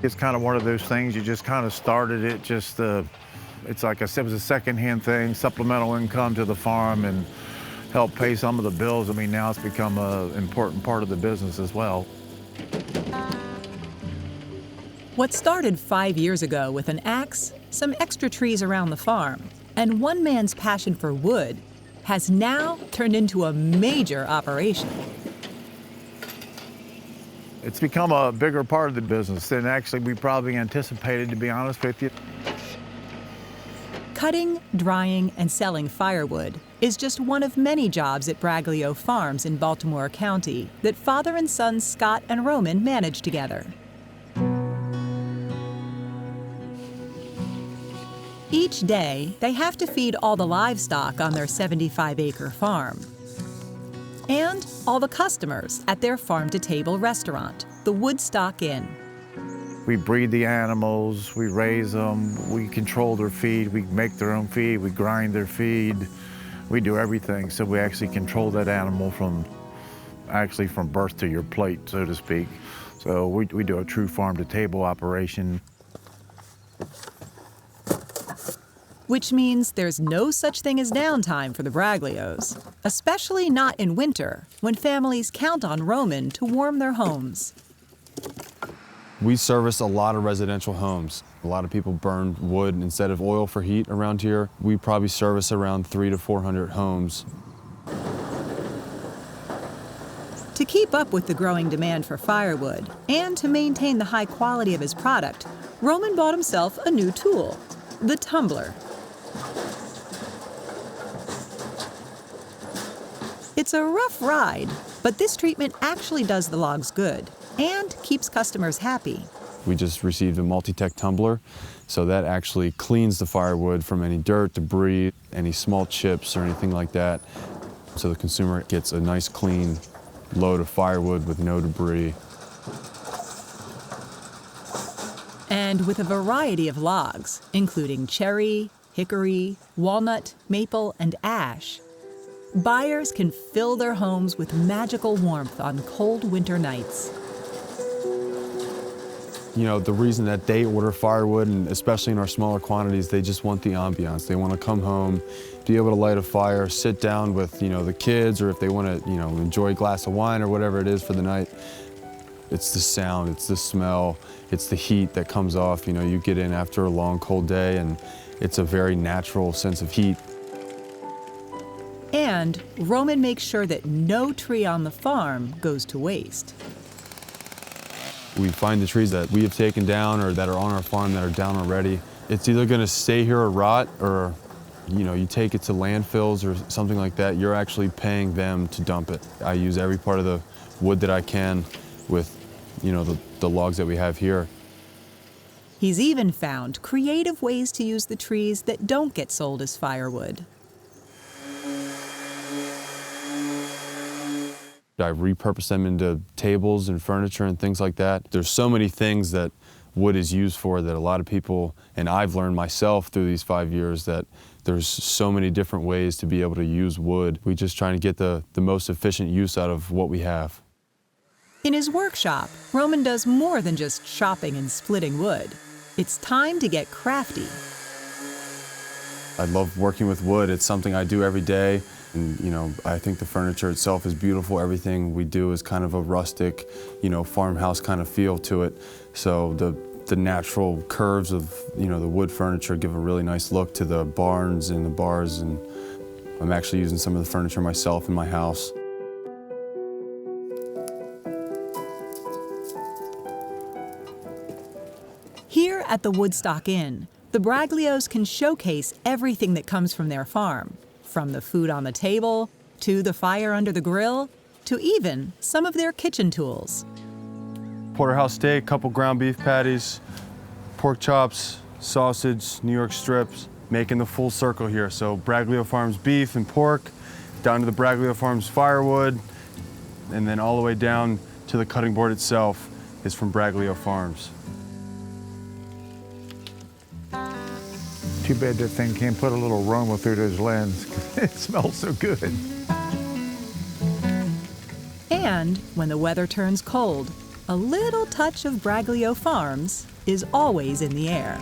It's kind of one of those things, you just kind of started it, it's like I said, it was a secondhand thing, supplemental income to the farm and help pay some of the bills. I mean, now it's become an important part of the business as well. What started 5 years ago with an axe, some extra trees around the farm, and one man's passion for wood has now turned into a major operation. It's become a bigger part of the business than actually we probably anticipated, to be honest with you. Cutting, drying, and selling firewood is just one of many jobs at Braglio Farms in Baltimore County that father and son Scott and Roman manage together. Each day, they have to feed all the livestock on their 75-acre farm and all the customers at their farm-to-table restaurant, the Woodstock Inn. We breed the animals, we raise them, we control their feed, we make their own feed, we grind their feed, we do everything. So we actually control that animal from birth to your plate, so to speak. So we do a true farm-to-table operation. Which means there's no such thing as downtime for the Braglios, especially not in winter, when families count on Roman to warm their homes. We service a lot of residential homes. A lot of people burn wood instead of oil for heat around here. We probably service around 300 to 400 homes. To keep up with the growing demand for firewood and to maintain the high quality of his product, Roman bought himself a new tool, the tumbler. It's a rough ride, but this treatment actually does the logs good and keeps customers happy. We just received a multi-tech tumbler, so that actually cleans the firewood from any dirt, debris, any small chips or anything like that. So the consumer gets a nice clean load of firewood with no debris. And with a variety of logs, including cherry, hickory, walnut, maple, and ash, buyers can fill their homes with magical warmth on cold winter nights. You know, the reason that they order firewood, and especially in our smaller quantities, they just want the ambiance. They want to come home, be able to light a fire, sit down with, the kids, or if they want to, enjoy a glass of wine or whatever it is for the night. It's the sound, it's the smell, it's the heat that comes off. You get in after a long, cold day, and it's a very natural sense of heat. And Roman makes sure that no tree on the farm goes to waste. We find the trees that we have taken down or that are on our farm that are down already. It's either going to stay here or rot, or you take it to landfills or something like that. You're actually paying them to dump it. I use every part of the wood that I can with the logs that we have here. He's even found creative ways to use the trees that don't get sold as firewood. I repurpose them into tables and furniture and things like that. There's so many things that wood is used for that a lot of people, and I've learned myself through these 5 years, that there's so many different ways to be able to use wood. We're just trying to get the most efficient use out of what we have. In his workshop, Roman does more than just chopping and splitting wood. It's time to get crafty. I love working with wood. It's something I do every day. And, I think the furniture itself is beautiful. Everything we do is kind of a rustic, farmhouse kind of feel to it. So the natural curves of, the wood furniture give a really nice look to the barns and the bars. And I'm actually using some of the furniture myself in my house. Here at the Woodstock Inn, the Braglios can showcase everything that comes from their farm, from the food on the table, to the fire under the grill, to even some of their kitchen tools. Porterhouse steak, couple ground beef patties, pork chops, sausage, New York strips, making the full circle here. So Braglio Farms beef and pork, down to the Braglio Farms firewood, and then all the way down to the cutting board itself is from Braglio Farms. Too bad that thing can't put a little aroma through those lens. It smells so good. And when the weather turns cold, a little touch of Braglio Farms is always in the air.